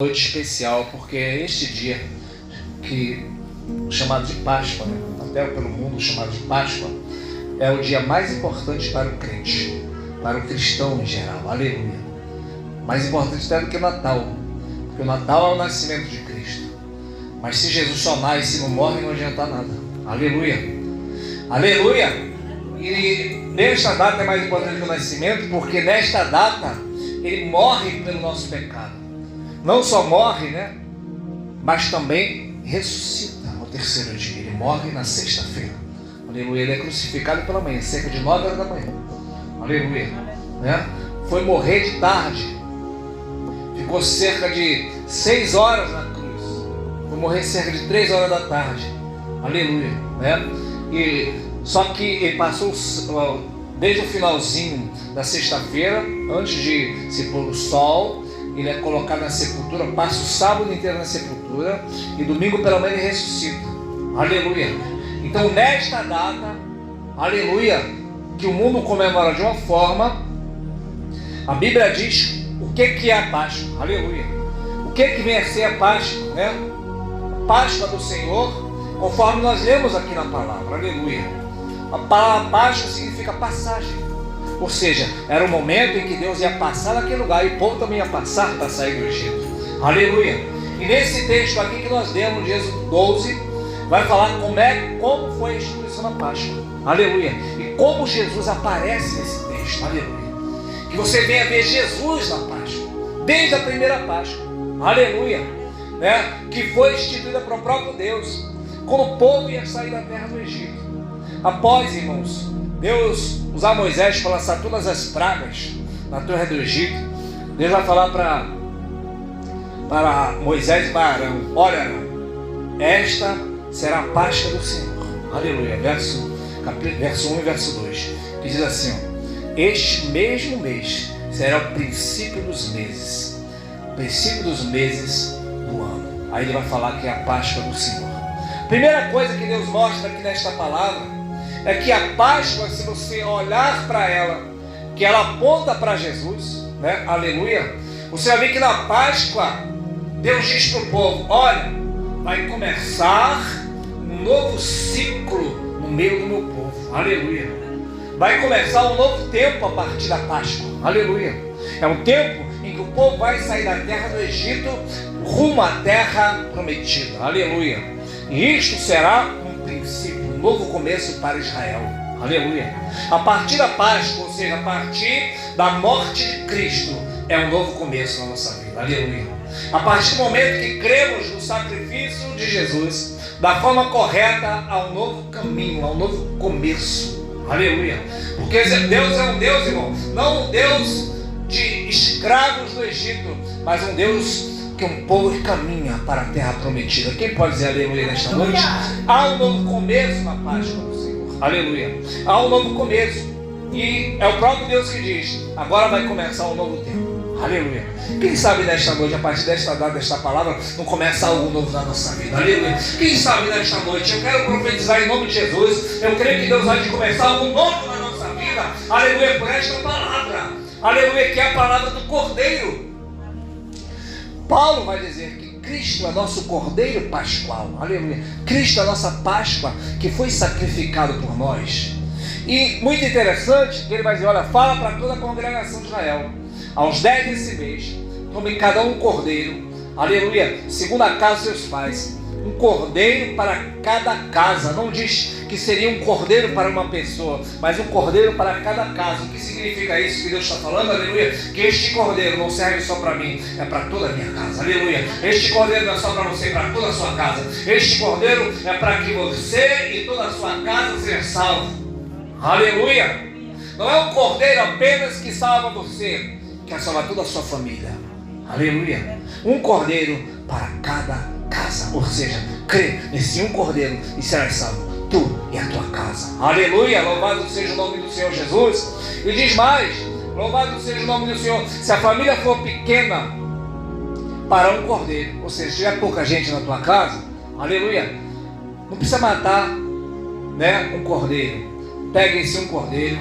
Noite especial, porque é este dia que chamado de Páscoa, né? Até pelo mundo chamado de Páscoa, é o dia mais importante para o crente, para o cristão em geral. Aleluia. Mais importante até do que o Natal, porque o Natal é o nascimento de Cristo. Mas se Jesus só nasce e não morre, não adianta nada. Aleluia. Aleluia. E nesta data é mais importante que o nascimento, porque nesta data ele morre pelo nosso pecado. Não só morre, né? Mas também ressuscita ao terceiro dia. Ele morre na sexta-feira. Aleluia. Ele é crucificado pela manhã, cerca de 9 horas da manhã. Aleluia. Né? Foi morrer de tarde. Ficou cerca de 6 horas na cruz. Foi morrer cerca de 3 horas da tarde. Aleluia. Né? E só que ele passou desde o finalzinho da sexta-feira, antes de se pôr o sol, ele é colocado na sepultura, passa o sábado inteiro na sepultura e domingo pela manhã ele ressuscita. Aleluia. Então nesta data, aleluia, que o mundo comemora de uma forma, a Bíblia diz o que é a Páscoa. Aleluia. O que vem a ser a Páscoa, né? A Páscoa do Senhor, conforme nós lemos aqui na palavra. Aleluia. A palavra Páscoa significa passagem. Ou seja, era o momento em que Deus ia passar naquele lugar e o povo também ia passar para sair do Egito. Aleluia. E nesse texto aqui que nós lemos, de Êxodo 12, vai falar como foi a instituição da Páscoa. Aleluia. E como Jesus aparece nesse texto. Aleluia. Que você venha ver Jesus na Páscoa, desde a primeira Páscoa. Aleluia. Né? Que foi instituída para o próprio Deus, quando o povo ia sair da terra do Egito. Após, irmãos, Deus usar Moisés para lançar todas as pragas na terra do Egito, Deus vai falar para Moisés e para Arão: olha, Arão, esta será a Páscoa do Senhor. Aleluia. Verso 1 e verso 2, que diz assim: ó, este mesmo mês será o princípio dos meses, o princípio dos meses do ano. Aí ele vai falar que é a Páscoa do Senhor. Primeira coisa que Deus mostra aqui nesta palavra é que a Páscoa, se você olhar para ela, que ela aponta para Jesus, né? Aleluia. Você vai ver que na Páscoa Deus diz para o povo: olha, vai começar um novo ciclo no meio do meu povo. Aleluia. Vai começar um novo tempo a partir da Páscoa. Aleluia. É um tempo em que o povo vai sair da terra do Egito rumo à terra prometida. Aleluia. E isto será um princípio, um novo começo para Israel. Aleluia. A partir da Páscoa, ou seja, a partir da morte de Cristo, é um novo começo na nossa vida. Aleluia. A partir do momento que cremos no sacrifício de Jesus, da forma correta, há um novo caminho, há um novo começo. Aleluia. Porque Deus é um Deus, irmão, não um Deus de escravos do Egito, mas um Deus que um povo que caminha para a terra prometida. Quem pode dizer aleluia nesta noite? Há um novo começo na Páscoa do Senhor. Aleluia. Há um novo começo. E é o próprio Deus que diz: agora vai começar um novo tempo. Aleluia. Quem sabe nesta noite, a partir desta data, desta palavra, não começa algo novo na nossa vida. Aleluia. Quem sabe nesta noite, eu quero profetizar em nome de Jesus. Eu creio que Deus vai começar algo novo na nossa vida. Aleluia. Por esta palavra. Aleluia. Que é a palavra do Cordeiro. Paulo vai dizer que Cristo é nosso Cordeiro Pascual. Aleluia. Cristo é a nossa Páscoa que foi sacrificado por nós. E muito interessante que ele vai dizer: olha, fala para toda a congregação de Israel, aos 10 desse mês, tome cada um cordeiro, aleluia, segundo a casa dos seus pais, um cordeiro para cada casa. Não diz que seria um cordeiro para uma pessoa, mas um cordeiro para cada casa. O que significa isso que Deus está falando? Aleluia. Que este cordeiro não serve só para mim, é para toda a minha casa. Aleluia. Este cordeiro não é só para você, é para toda a sua casa. Este cordeiro é para que você e toda a sua casa sejam salvos. Aleluia. Não é um cordeiro apenas que salva você, quer salvar toda a sua família. Aleluia. Um cordeiro para cada casa. Ou seja, crê nesse um cordeiro e serás salvo, tu e a tua casa. Aleluia. Louvado seja o nome do Senhor Jesus. E diz mais: louvado seja o nome do Senhor. Se a família for pequena, para um cordeiro, ou seja, se tiver pouca gente na tua casa, aleluia, não precisa matar, né, um cordeiro. Pegue esse um cordeiro,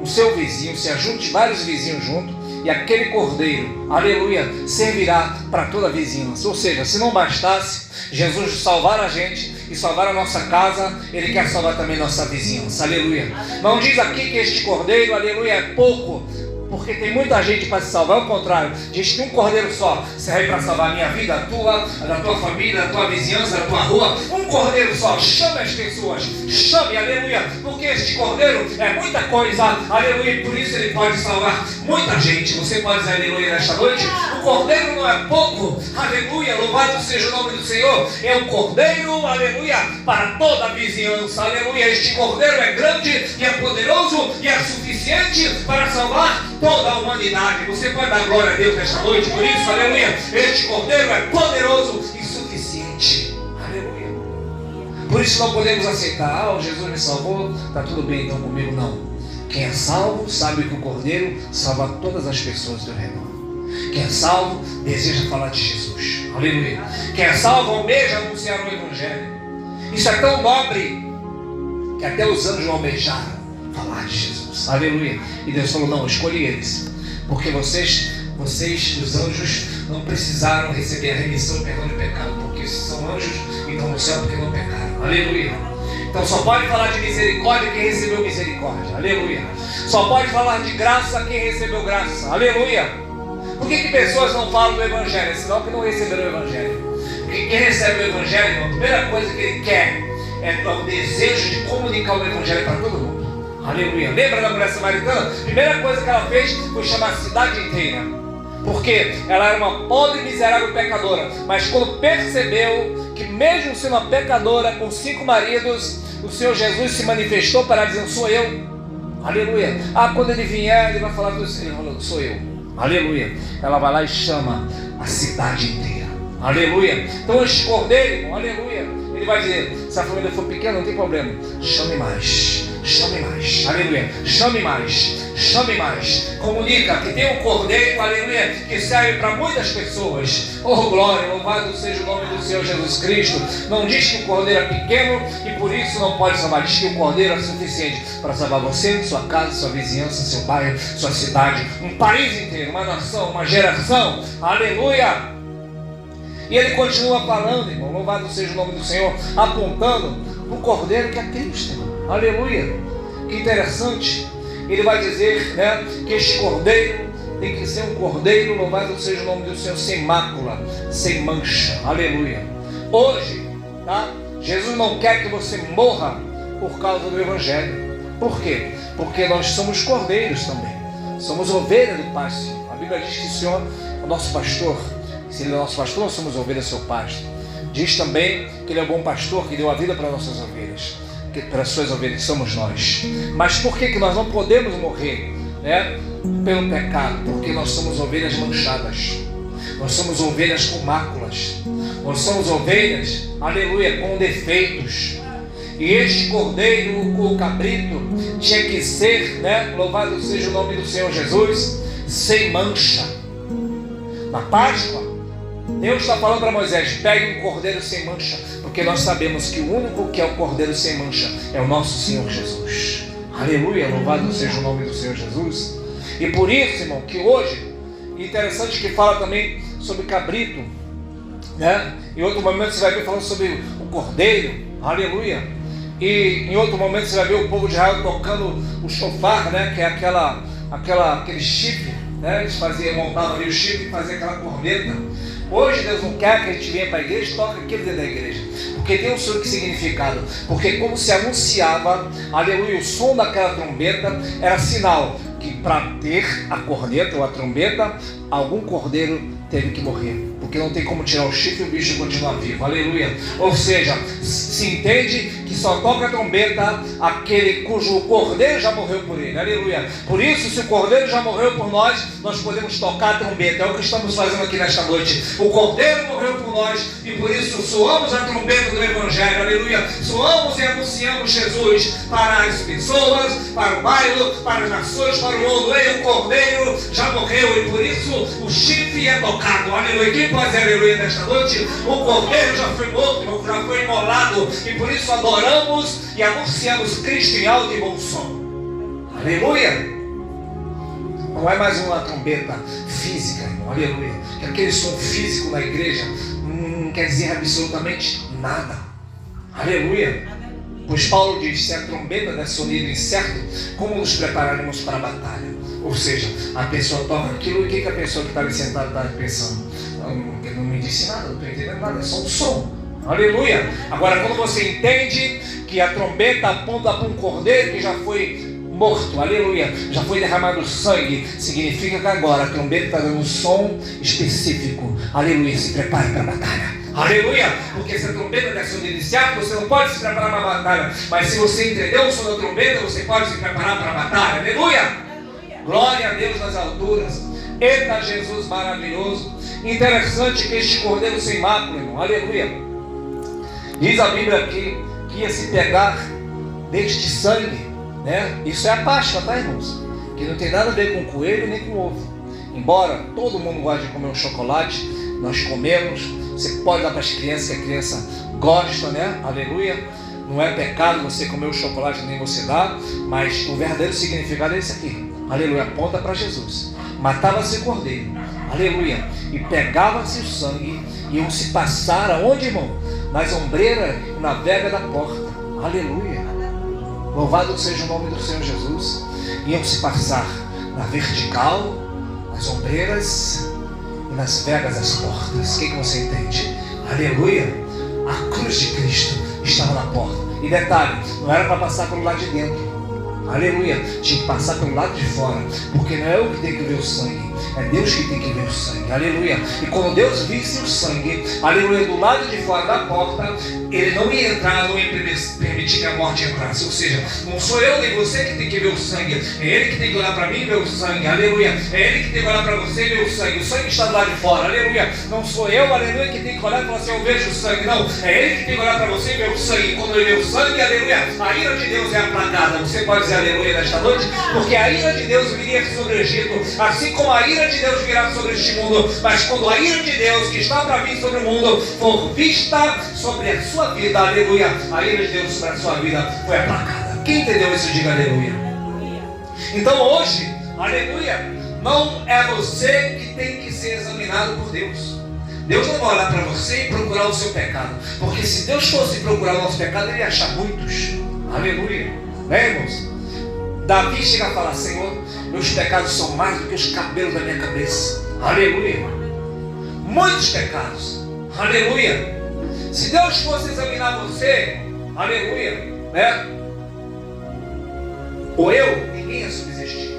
o seu vizinho, se ajunte vários vizinhos juntos e aquele cordeiro, aleluia, servirá para toda a vizinhança. Ou seja, se não bastasse Jesus salvar a gente e salvar a nossa casa, Ele quer salvar também nossa vizinhança, aleluia. Não diz aqui que este cordeiro, aleluia, é pouco, porque tem muita gente para se salvar. Ao contrário, diz que um cordeiro só serve para salvar a minha vida, a tua, a da tua família, a tua vizinhança, a tua rua. Um cordeiro só, chame as pessoas, chame, aleluia, porque este cordeiro é muita coisa, aleluia, e por isso ele pode salvar muita gente. Você pode dizer aleluia nesta noite? O cordeiro não é pouco, aleluia, louvado seja o nome do Senhor. É um cordeiro, aleluia, para toda a vizinhança, aleluia. Este cordeiro é grande e é poderoso e é suficiente para salvar toda a humanidade. Você pode dar glória a Deus nesta noite por isso, aleluia. Este cordeiro é poderoso e suficiente, aleluia. Por isso não podemos aceitar, Jesus me salvou, está tudo bem então comigo. Não. Quem é salvo sabe que o cordeiro salva todas as pessoas do redor. Quem é salvo deseja falar de Jesus, aleluia. Quem é salvo almeja anunciar o Evangelho. Isso é tão nobre que até os anjos almejaram falar de Jesus, aleluia. E Deus falou: não, eu escolhi eles, porque vocês, os anjos, não precisaram receber a remissão do perdão de pecado, porque são anjos e estão no céu porque não pecaram, aleluia. Então só pode falar de misericórdia quem recebeu misericórdia, aleluia. Só pode falar de graça quem recebeu graça, aleluia. Por que pessoas não falam do Evangelho? É sinal que não receberam o Evangelho. Porque quem recebe o Evangelho, irmão, a primeira coisa que ele quer é o desejo de comunicar o Evangelho para todo mundo, aleluia. Lembra da mulher samaritana? A primeira coisa que ela fez foi chamar a cidade inteira, porque ela era uma pobre e miserável pecadora. Mas quando percebeu que mesmo sendo uma pecadora com 5 maridos, o Senhor Jesus se manifestou para ela dizendo: sou eu, aleluia. Quando ele vier, ele vai falar do Senhor, falando: sou eu, aleluia. Ela vai lá e chama a cidade inteira, aleluia. Então este cordeiro, aleluia, ele vai dizer: se a família for pequena, não tem problema, chame mais, aleluia, chame mais, comunica que tem um cordeiro, aleluia, que serve para muitas pessoas. Oh glória, louvado seja o nome do Senhor Jesus Cristo. Não diz que o cordeiro é pequeno e por isso não pode salvar, diz que o cordeiro é suficiente para salvar você, sua casa, sua vizinhança, seu bairro, sua cidade, um país inteiro, uma nação, uma geração, aleluia. E ele continua falando, irmão, louvado seja o nome do Senhor, apontando o cordeiro que é Cristo, aleluia. Que interessante. Ele vai dizer, né, que este cordeiro tem que ser um cordeiro, louvado seja o nome do Senhor, sem mácula, sem mancha, aleluia. Hoje, tá? Jesus não quer que você morra por causa do Evangelho. Por quê? Porque nós somos cordeiros também, somos ovelhas do pasto. A Bíblia diz que o Senhor é o nosso pastor. Se Ele é nosso pastor, nós somos ovelhas do seu pasto. Diz também que Ele é o bom pastor que deu a vida para nossas ovelhas, que para as suas ovelhas somos nós. Mas por que nós não podemos morrer, né, pelo pecado? Porque nós somos ovelhas manchadas, nós somos ovelhas com máculas, nós somos ovelhas, aleluia, com defeitos. E este cordeiro, o cabrito, tinha que ser, né, louvado seja o nome do Senhor Jesus, sem mancha. Na Páscoa, Deus está falando para Moisés: pegue um cordeiro sem mancha, porque nós sabemos que o único que é o cordeiro sem mancha é o nosso Senhor Jesus, aleluia, louvado seja o nome do Senhor Jesus. E por isso, irmão, que hoje, interessante que fala também sobre cabrito, né? Em outro momento você vai ver falando sobre o cordeiro, aleluia. E em outro momento você vai ver o povo de Israel tocando o shofar, né? Que é aquele chifre, né? Eles montavam ali o chifre e faziam aquela corneta. Hoje Deus não quer que a gente venha para a igreja e toque aquilo dentro da igreja, porque tem um significado, porque como se anunciava, aleluia, o som daquela trombeta era sinal que para ter a corneta ou a trombeta, algum cordeiro teve que morrer, porque não tem como tirar o chifre e o bicho continuar vivo, aleluia. Ou seja, se entende que só toca a trombeta aquele cujo cordeiro já morreu por ele, aleluia. Por isso, se o cordeiro já morreu por nós, nós podemos tocar a trombeta. É o que estamos fazendo aqui nesta noite. O cordeiro morreu por nós e por isso soamos a trombeta do Evangelho, aleluia. Soamos e anunciamos Jesus para as pessoas, para o bairro, para as nações, para o mundo. E o cordeiro já morreu e por isso o chifre é tocado, aleluia. Quem pode dizer aleluia nesta noite? O cordeiro já foi morto, já foi imolado e por isso adoramos e anunciamos Cristo em alto e bom som, aleluia. Não é mais uma trombeta física, irmão, aleluia. Que aquele som físico na igreja não quer dizer absolutamente nada, aleluia. Pois Paulo diz: se a trombeta der sonido incerto, como nos prepararemos para a batalha? Ou seja, a pessoa toca aquilo, e o que a pessoa que está ali sentada está pensando? Não me disse nada, não estou entendendo nada, é só um som, aleluia. Agora, quando você entende que a trombeta aponta para um cordeiro que já foi morto, aleluia, já foi derramado sangue, significa que agora a trombeta está dando um som específico, aleluia. Se prepare para a batalha, aleluia. Porque se a trombeta der som iniciado, você não pode se preparar para a batalha, mas se você entendeu o som da trombeta, você pode se preparar para a batalha, aleluia. Glória a Deus nas alturas. Eita Jesus maravilhoso. Interessante que este cordeiro sem mácula, irmão, aleluia, diz a Bíblia aqui que ia se pegar deste sangue, né? Isso é a Páscoa, tá, irmãos? Que não tem nada a ver com coelho nem com ovo. Embora todo mundo goste de comer um chocolate, nós comemos. Você pode dar para as crianças, que a criança gosta, né? Aleluia. Não é pecado você comer o chocolate, nem você dá. Mas o verdadeiro significado é esse aqui, aleluia. Aponta para Jesus. Matava-se o cordeiro, aleluia, e pegava-se o sangue, e iam se passar aonde, irmão? Nas ombreiras e na vega da porta, aleluia. Louvado seja o nome do Senhor Jesus. Iam se passar na vertical, nas ombreiras e nas vegas das portas. O que você entende? Aleluia. A cruz de Cristo estava na porta. E detalhe, não era para passar pelo lado de dentro, aleluia, tinha que passar pelo lado de fora. Porque não é eu que tenho que ver o sangue, é Deus que tem que ver o sangue, aleluia. E quando Deus visse o sangue, aleluia, do lado de fora da porta, Ele não ia entrar, não ia permitir que a morte entrasse. Ou seja, não sou eu nem você que tem que ver o sangue, é Ele que tem que olhar para mim e ver o sangue, aleluia. É Ele que tem que olhar para você e ver o sangue. O sangue está do lado de fora, aleluia. Não sou eu, aleluia, que tem que olhar e falar assim: eu vejo o sangue. Não, é Ele que tem que olhar para você e ver o sangue. E quando Ele vê o sangue, aleluia, a ira de Deus é aplacada. Você pode dizer aleluia nesta noite? Porque a ira de Deus viria sobre o Egito, assim como a ira de Deus virá sobre este mundo. Mas quando a ira de Deus que está para vir sobre o mundo for vista sobre a sua vida, aleluia, a ira de Deus sobre a sua vida foi aplacada. Quem entendeu isso, diga aleluia. Então hoje, aleluia, não é você que tem que ser examinado por Deus. Deus não vai olhar para você e procurar o seu pecado, porque se Deus fosse procurar o nosso pecado, Ele ia achar muitos, aleluia, né, irmãos? Davi chega a falar: Senhor, meus pecados são mais do que os cabelos da minha cabeça, aleluia. Muitos pecados, aleluia. Se Deus fosse examinar você, aleluia, né? Ou eu, ninguém ia subsistir.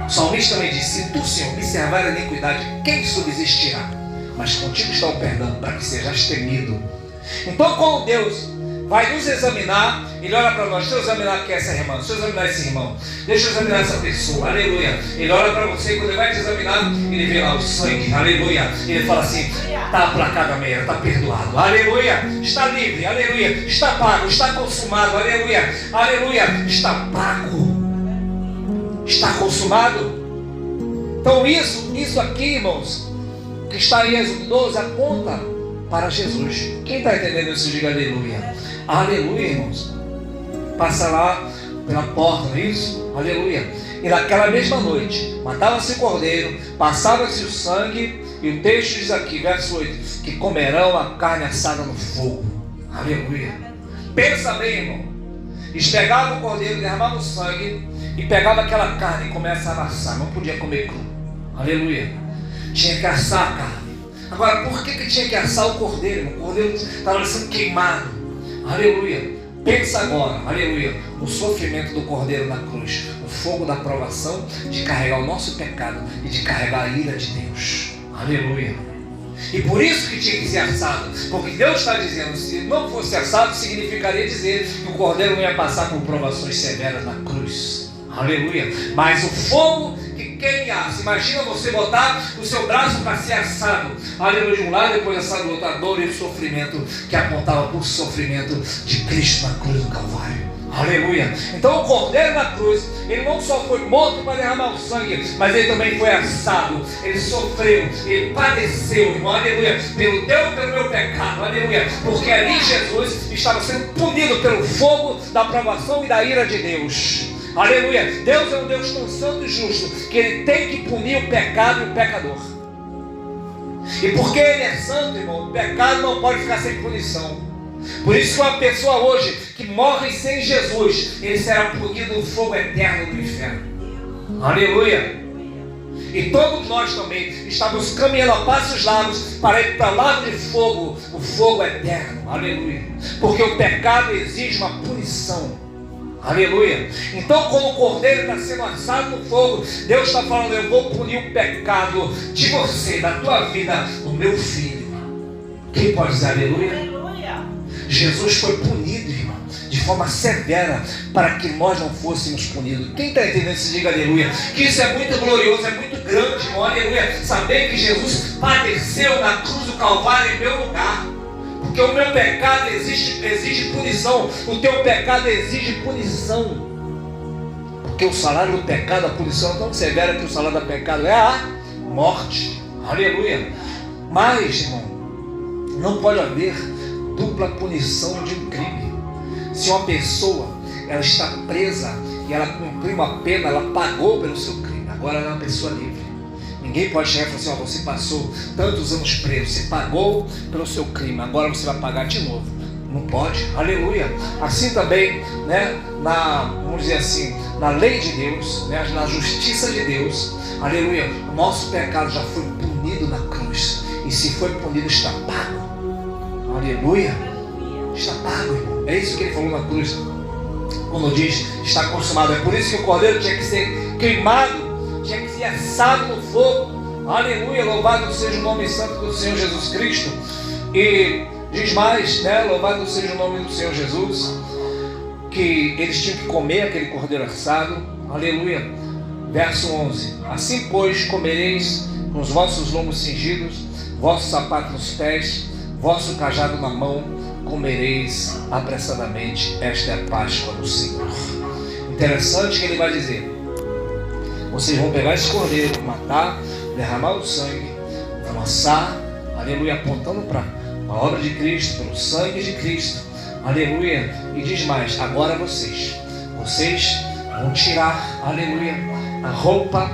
O salmista também disse: se tu, Senhor, observar a iniquidade, quem subsistirá? Mas contigo está o perdão, para que sejas temido. Então, quando Deus vai nos examinar, Ele olha para nós: deixa eu examinar aqui essa irmã, deixa eu examinar esse irmão, deixa eu examinar essa pessoa, aleluia. Ele olha para você e quando Ele vai te examinar, Ele vê lá o sangue, aleluia. Ele fala assim: está aplacada a meia, está perdoado, aleluia. Está livre, aleluia. Está pago, está consumado, aleluia. Aleluia, está pago, está consumado. Então isso aqui, irmãos, que está em Êxodo 12, aponta para Jesus. Quem está entendendo isso, diga aleluia. Aleluia, irmãos. Passa lá pela porta, não é isso? Aleluia. E naquela mesma noite, matava-se o cordeiro, passava-se o sangue, e o texto diz aqui, verso 8, que comerão a carne assada no fogo. Aleluia. Pensa bem, irmão. Eles pegavam o cordeiro, derramavam o sangue, e pegava aquela carne e começava a assar. Não podia comer cru. Aleluia. Tinha que assar a carne. Agora, por que tinha que assar o cordeiro? O cordeiro estava sendo queimado. Aleluia. Pensa agora, aleluia, o sofrimento do cordeiro na cruz, o fogo da provação de carregar o nosso pecado e de carregar a ira de Deus. Aleluia. E por isso que tinha que ser assado, porque Deus está dizendo: se não fosse assado, significaria dizer que o cordeiro não ia passar por provações severas na cruz. Aleluia. Mas o fogo que queimasse, imagina você botar o seu braço para ser assado, aleluia, de um lado, depois assado do outro, a dor e o sofrimento que apontava para o sofrimento de Cristo na cruz do Calvário. Aleluia. Então o cordeiro na cruz, ele não só foi morto para derramar o sangue, mas ele também foi assado. Ele sofreu, ele padeceu, irmão, aleluia, pelo teu e pelo meu pecado, aleluia. Porque ali Jesus estava sendo punido pelo fogo da provação e da ira de Deus. Aleluia. Deus é um Deus tão santo e justo que Ele tem que punir o pecado e o pecador. E porque Ele é santo, irmão, o pecado não pode ficar sem punição. Por isso que uma pessoa hoje que morre sem Jesus, ele será punido no fogo eterno do inferno. Aleluia. E todos nós também estamos caminhando a passos largos para ir para o lago de fogo, o fogo eterno. Aleluia. Porque o pecado exige uma punição. Aleluia. Então quando o cordeiro está sendo assado no fogo, Deus está falando: eu vou punir o pecado de você, da tua vida, no meu filho. Quem pode dizer aleluia? Jesus foi punido, irmão, de forma severa, para que nós não fôssemos punidos. Quem está entendendo isso, diga aleluia. Que isso é muito glorioso, é muito grande, irmão, aleluia. Saber que Jesus padeceu na cruz do Calvário em meu lugar. Porque o meu pecado exige punição. O teu pecado exige punição. Porque o salário do pecado, a punição é tão severa que o salário do pecado é a morte. Aleluia. Mas, irmão, não pode haver dupla punição de um crime. Se uma pessoa ela está presa e ela cumpriu uma pena, ela pagou pelo seu crime, agora ela é uma pessoa livre. Ninguém pode chegar e falar assim: você passou tantos anos preso, você pagou pelo seu crime, agora você vai pagar de novo. Não pode. Aleluia. Assim também, né, vamos dizer assim, na lei de Deus, né, na justiça de Deus, aleluia, o nosso pecado já foi punido na cruz, e se foi punido, está pago. Aleluia. Está pago, irmão. É isso que ele falou na cruz, quando diz está consumado. É por isso que o cordeiro tinha que ser queimado, tinha que ser assado no fogo. Aleluia. Louvado seja o nome santo do Senhor Jesus Cristo. E diz mais, né, louvado seja o nome do Senhor Jesus, que eles tinham que comer aquele cordeiro assado. Aleluia. Verso 11: assim pois comereis com os vossos lombos cingidos, vosso sapato nos pés, vosso cajado na mão, comereis apressadamente. Esta é a Páscoa do Senhor. Interessante que ele vai dizer: vocês vão pegar esse cordeiro, matar, derramar o sangue, amassar, aleluia, apontando para a obra de Cristo, pelo sangue de Cristo, aleluia. E diz mais: agora vocês vão tirar, aleluia, a roupa,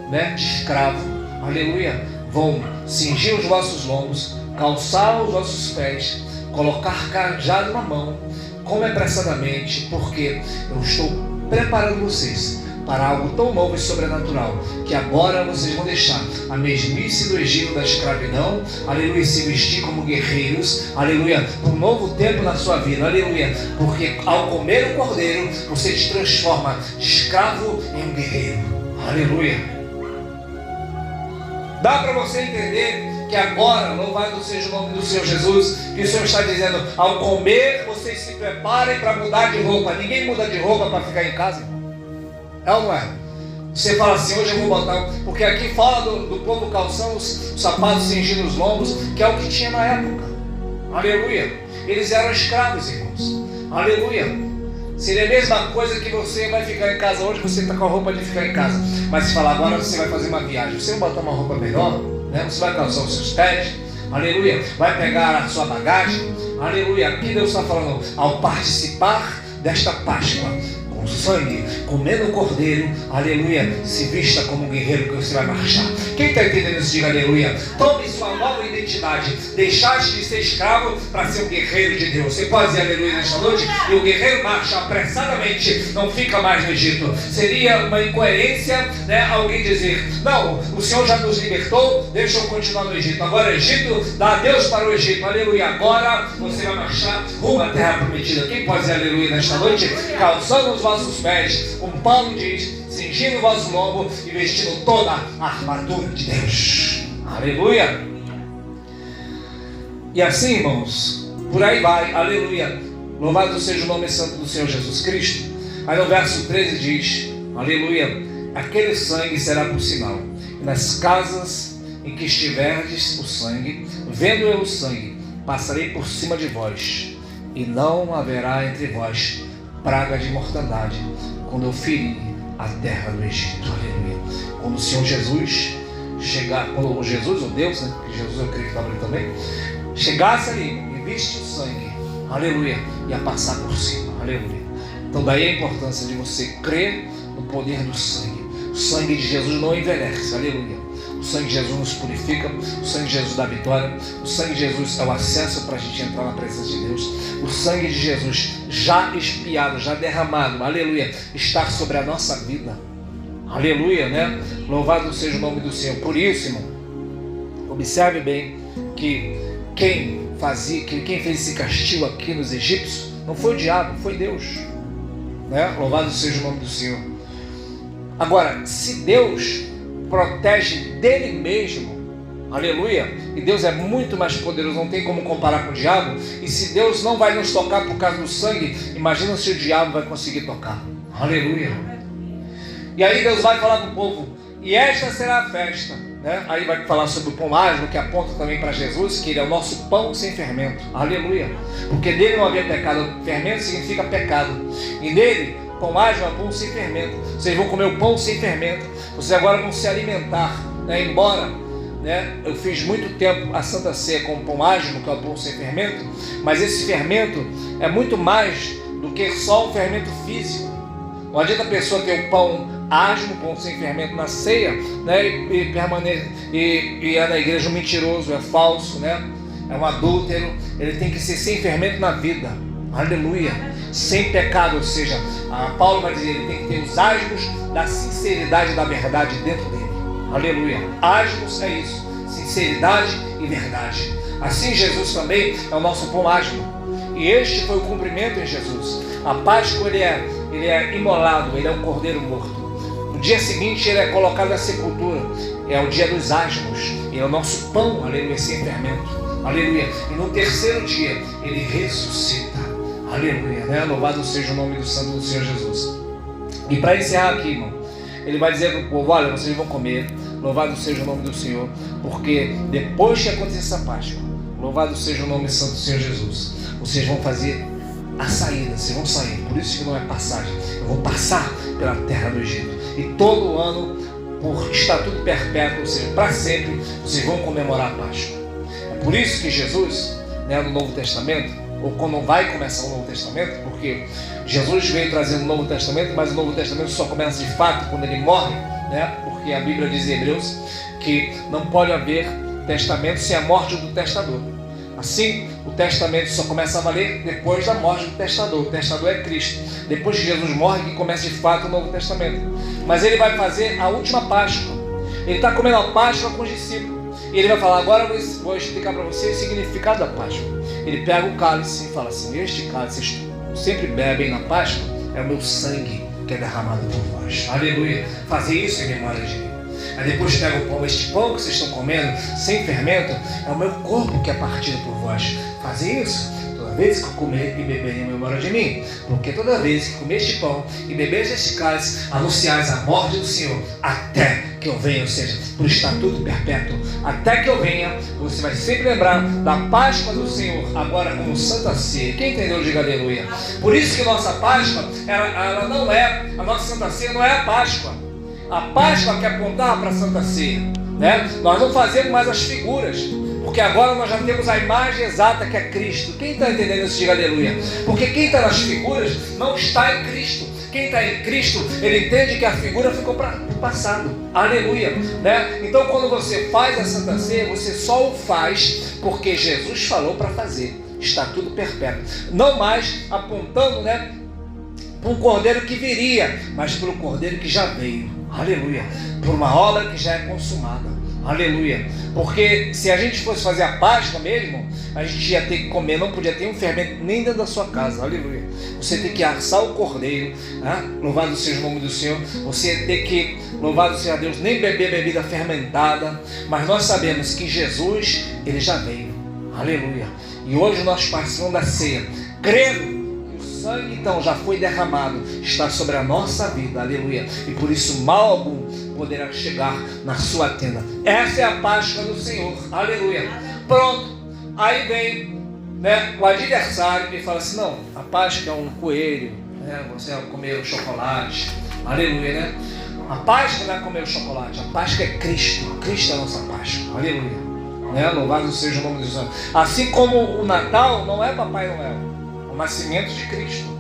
né, de escravo, aleluia, vão cingir os vossos lombos, calçar os vossos pés, colocar cajado na mão, come apressadamente, porque eu estou preparando vocês para algo tão novo e sobrenatural, que agora vocês vão deixar a mesmice do Egito, da escravidão, aleluia, se vestir como guerreiros, aleluia, um novo tempo na sua vida, aleluia, porque ao comer o cordeiro, você se transforma de escravo em um guerreiro, aleluia. Dá para você entender que agora, louvado seja o nome do Senhor Jesus, que o Senhor está dizendo: ao comer, vocês se preparem para mudar de roupa. Ninguém muda de roupa para ficar em casa, irmão. É ou não é? Você fala assim: hoje eu vou botar, porque aqui fala do povo calçando os sapatos, cingindo os lombos, que é o que tinha na época. Aleluia. Eles eram escravos, irmãos. Aleluia. Seria a mesma coisa que você vai ficar em casa hoje, você está com a roupa de ficar em casa, mas se falar agora você vai fazer uma viagem, você vai botar uma roupa melhor, né? Você vai calçar os seus pés, aleluia, vai pegar a sua bagagem, aleluia. Aqui Deus está falando: ao participar desta Páscoa, com sangue, comendo o cordeiro, aleluia, se vista como um guerreiro que você vai marchar. Quem está entendendo isso, diga aleluia. Tome sua nova identidade, deixaste de ser escravo para ser um guerreiro de Deus. Você pode dizer aleluia nesta noite? E o guerreiro marcha apressadamente, não fica mais no Egito. Seria uma incoerência, né, alguém dizer: não, o Senhor já nos libertou, deixa eu continuar no Egito. Agora o Egito, dá adeus para o Egito, aleluia. Agora você vai marchar rumo à terra prometida. Quem pode dizer aleluia nesta noite? Calçando os vossos pés, como Paulo diz, cingindo o vosso lombo e vestindo toda a armadura de Deus. Aleluia. E assim, irmãos, por aí vai, aleluia. Louvado seja o nome santo do Senhor Jesus Cristo. Aí no verso 13 diz, aleluia: aquele sangue será por sinal, e nas casas em que estiverdes o sangue, vendo eu o sangue, passarei por cima de vós, e não haverá entre vós praga de mortandade, quando eu ferir a terra do Egito. Aleluia. Quando o Senhor Jesus chegar, quando o Jesus, o Deus, né, que Jesus eu creio que estava ali também, chegasse ali e viste o sangue, aleluia, ia passar por cima, aleluia. Então daí a importância de você crer no poder do sangue. O sangue de Jesus não envelhece, aleluia. O sangue de Jesus nos purifica, o sangue de Jesus dá vitória, o sangue de Jesus é o acesso para a gente entrar na presença de Deus. O sangue de Jesus já expiado, já derramado, aleluia, está sobre a nossa vida, aleluia, né? Louvado seja o nome do Senhor. Por isso, irmão, observe bem que quem fez esse castigo aqui nos egípcios não foi o diabo, foi Deus, né? Louvado seja o nome do Senhor. Agora, se Deus protege dele mesmo, aleluia, e Deus é muito mais poderoso, não tem como comparar com o diabo, e se Deus não vai nos tocar por causa do sangue, imagina se o diabo vai conseguir tocar, aleluia. E aí Deus vai falar para o povo, e esta será a festa, né? Aí vai falar sobre o pão mágico, que aponta também para Jesus, que ele é o nosso pão sem fermento, aleluia, porque nele não havia pecado. Fermento significa pecado, e nele pão mágico é pão sem fermento. Vocês vão comer o pão sem fermento, vocês agora vão se alimentar, né? Embora, né, eu fiz muito tempo a Santa Ceia com o pão mágico, que é o pão sem fermento, mas esse fermento é muito mais do que só um fermento físico. Não adianta a pessoa ter o pão asmo, pão sem fermento na ceia, né, e é na igreja um mentiroso, é falso, né, é um adúltero. Ele tem que ser sem fermento na vida, aleluia, sem pecado. Ou seja, Paulo vai dizer, ele tem que ter os asmos da sinceridade e da verdade dentro dele, aleluia. Asmos é isso, sinceridade e verdade. Assim Jesus também é o nosso pão asmo, e este foi o cumprimento em Jesus. A Páscoa ele é imolado, ele é um cordeiro morto. No dia seguinte ele é colocado na sepultura, é o dia dos asmos, ele é o nosso pão, aleluia, sem fermento, aleluia. E no terceiro dia ele ressuscita, aleluia, né? Louvado seja o nome do santo do Senhor Jesus. E para encerrar aqui, irmão, ele vai dizer para o povo, olha, vocês vão comer, louvado seja o nome do Senhor, porque depois que acontecer essa Páscoa, louvado seja o nome santo do Senhor Jesus, vocês vão fazer a saída, vocês vão sair. Por isso que não é passagem, eu vou passar pela terra do Egito, e todo ano, por estatuto perpétuo, ou seja, para sempre, vocês vão comemorar a Páscoa. É por isso que Jesus, né, no Novo Testamento, ou quando vai começar o Novo Testamento, porque Jesus veio trazendo o Novo Testamento, mas o Novo Testamento só começa de fato quando ele morre, né? Porque a Bíblia diz em Hebreus que não pode haver testamento sem a morte do testador. Assim, o testamento só começa a valer depois da morte do testador. O testador é Cristo. Depois que Jesus morre, que começa de fato o Novo Testamento. Mas ele vai fazer a última Páscoa. Ele está comendo a Páscoa com os discípulos. E ele vai falar, agora eu vou explicar para vocês o significado da Páscoa. Ele pega o cálice e fala assim, este cálice vocês sempre bebem na Páscoa, é o meu sangue que é derramado por vós. Aleluia. Fazer isso em memória de mim. Aí depois pega o pão, este pão que vocês estão comendo, sem fermento, é o meu corpo que é partido por vós. Fazer isso toda vez que comer e beber em memória de mim. Porque toda vez que comer este pão e beber este cálice, anunciais a morte do Senhor, até que eu venha, ou seja, por estatuto perpétuo. Até que eu venha, você vai sempre lembrar da Páscoa do Senhor, agora como Santa Ceia. Quem entendeu, diga aleluia. Por isso que nossa Páscoa, ela não é, a nossa Santa Ceia não é a Páscoa. A Páscoa que apontava para a Santa Ceia, né? Nós não fazemos mais as figuras, porque agora nós já temos a imagem exata que é Cristo. Quem está entendendo isso, diga aleluia. Porque quem está nas figuras não está em Cristo. Quem está em Cristo, ele entende que a figura ficou para o passado. Aleluia, né? Então quando você faz a Santa Ceia, você só o faz porque Jesus falou para fazer. Está tudo perpétuo. Não mais apontando, né, para um cordeiro que viria, mas para o cordeiro que já veio. Aleluia. Por uma obra que já é consumada. Aleluia. Porque se a gente fosse fazer a Páscoa mesmo, a gente ia ter que comer, não podia ter um fermento nem dentro da sua casa. Aleluia. Você tem que assar o cordeiro, né? Louvado seja o nome do Senhor. Você ia ter que, louvado seja Deus, nem beber bebida fermentada. Mas nós sabemos que Jesus, ele já veio. Aleluia. E hoje nós participamos da ceia, crendo que o sangue então já foi derramado, está sobre a nossa vida. Aleluia. E por isso mal algum poderá chegar na sua tenda. Essa é a Páscoa do Senhor. Aleluia. Pronto. Aí vem, né, o adversário e fala assim, não, a Páscoa é um coelho, né, você vai comer o chocolate. Aleluia, né? A Páscoa não é comer o chocolate, a Páscoa é Cristo. Cristo é a nossa Páscoa. Aleluia, né? Louvado seja o nome de Jesus. Assim como o Natal não é Papai Noel, o nascimento de Cristo.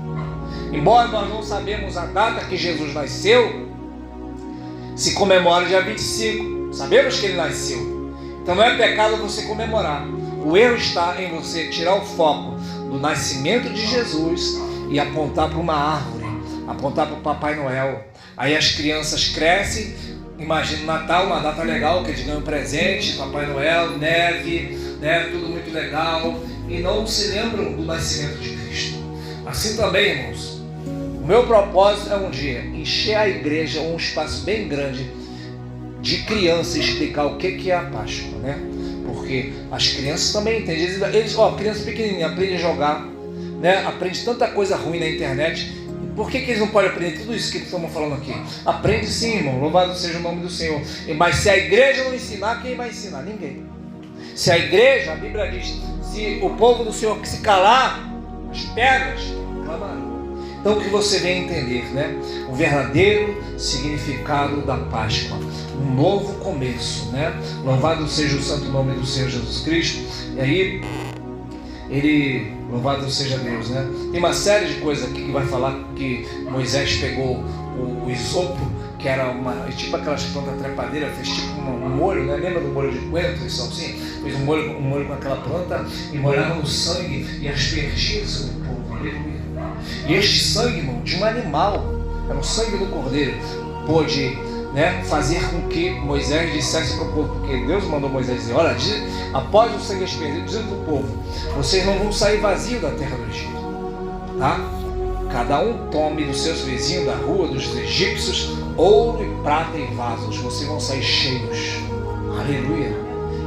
Embora nós não sabemos a data que Jesus nasceu, se comemora dia 25. Sabemos que ele nasceu. Então não é pecado você comemorar. O erro está em você tirar o foco do nascimento de Jesus e apontar para uma árvore, apontar para o Papai Noel. Aí as crianças crescem, imagina o Natal, uma data legal, que eles ganham presente, Papai Noel, neve, né, tudo muito legal, e não se lembram do nascimento de Cristo. Assim também, irmãos, o meu propósito é um dia encher a igreja, um espaço bem grande, de crianças, explicar o que é a Páscoa, né? Porque as crianças também entendem. Eles, criança pequenininha, aprende a jogar, né? Aprende tanta coisa ruim na internet. Por que eles não podem aprender tudo isso que estamos falando aqui? Aprende sim, irmão. Louvado seja o nome do Senhor. Mas se a igreja não ensinar, quem vai ensinar? Ninguém. Se a igreja, a Bíblia diz, se o povo do Senhor se calar, as pedras clamarão. Então que você venha entender, né? O verdadeiro significado da Páscoa. Um novo começo, né? Louvado seja o santo nome do Senhor Jesus Cristo. E aí, louvado seja Deus, né? Tem uma série de coisas aqui que vai falar que Moisés pegou o isopo, que era tipo aquelas plantas trepadeiras, fez tipo um molho, né? Lembra do molho de coentro e salsinha? Fez um molho com aquela planta e molhava no sangue e aspergia sobre o povo. Aleluia. E este sangue, irmão, de um animal, era o sangue do cordeiro, pôde, né, fazer com que Moisés dissesse para o povo, porque Deus mandou Moisés dizer, olha, após o sangue aspergido, dizendo para o povo, vocês não vão sair vazios da terra do Egito, tá? Cada um tome dos seus vizinhos da rua dos egípcios ouro e prata em vasos, vocês vão sair cheios. Aleluia.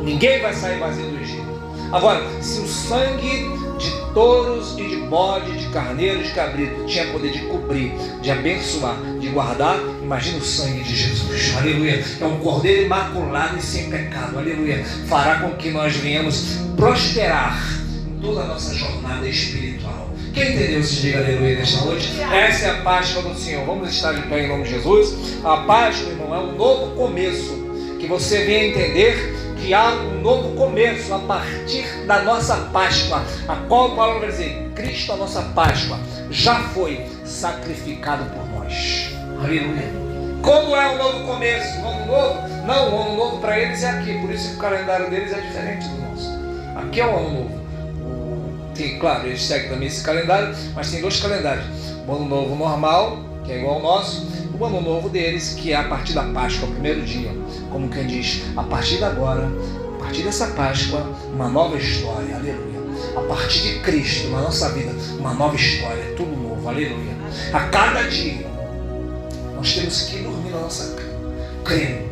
Ninguém vai sair vazio do Egito. Agora, se o sangue de touros e de bode, de carneiro, de cabrito tinha poder de cobrir, de abençoar, de guardar, imagina o sangue de Jesus. Aleluia. É um cordeiro imaculado e sem pecado. Aleluia. Fará com que nós venhamos prosperar em toda a nossa jornada espiritual. Quem entendeu, se diga aleluia nesta noite. Essa é a Páscoa do Senhor. Vamos estar de pé em nome de Jesus. A Páscoa, irmão, é um novo começo. Que você venha entender que há um novo começo a partir da nossa Páscoa, a qual a palavra vai dizer, Cristo, a nossa Páscoa, já foi sacrificado por nós. Aleluia. Como é o novo começo? O ano novo? Não, o ano novo para eles é aqui, por isso que o calendário deles é diferente do nosso. Aqui é o ano novo. Tem, claro, eles seguem também esse calendário, mas tem dois calendários. O ano novo normal, que é igual ao nosso, o ano novo deles, que é a partir da Páscoa, o primeiro dia. Como quem diz, a partir de agora, a partir dessa Páscoa, uma nova história, aleluia. A partir de Cristo, na nossa vida, uma nova história, tudo novo, aleluia. A cada dia, nós temos que dormir na nossa cama, crendo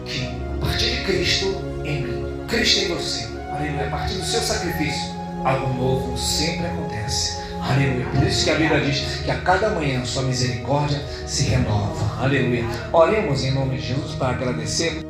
que a partir de Cristo em mim, Cristo em você, aleluia. A partir do seu sacrifício, algo novo sempre acontece. Aleluia. Por isso que a Bíblia diz que a cada manhã sua misericórdia se renova. Aleluia. Oremos em nome de Jesus para agradecer.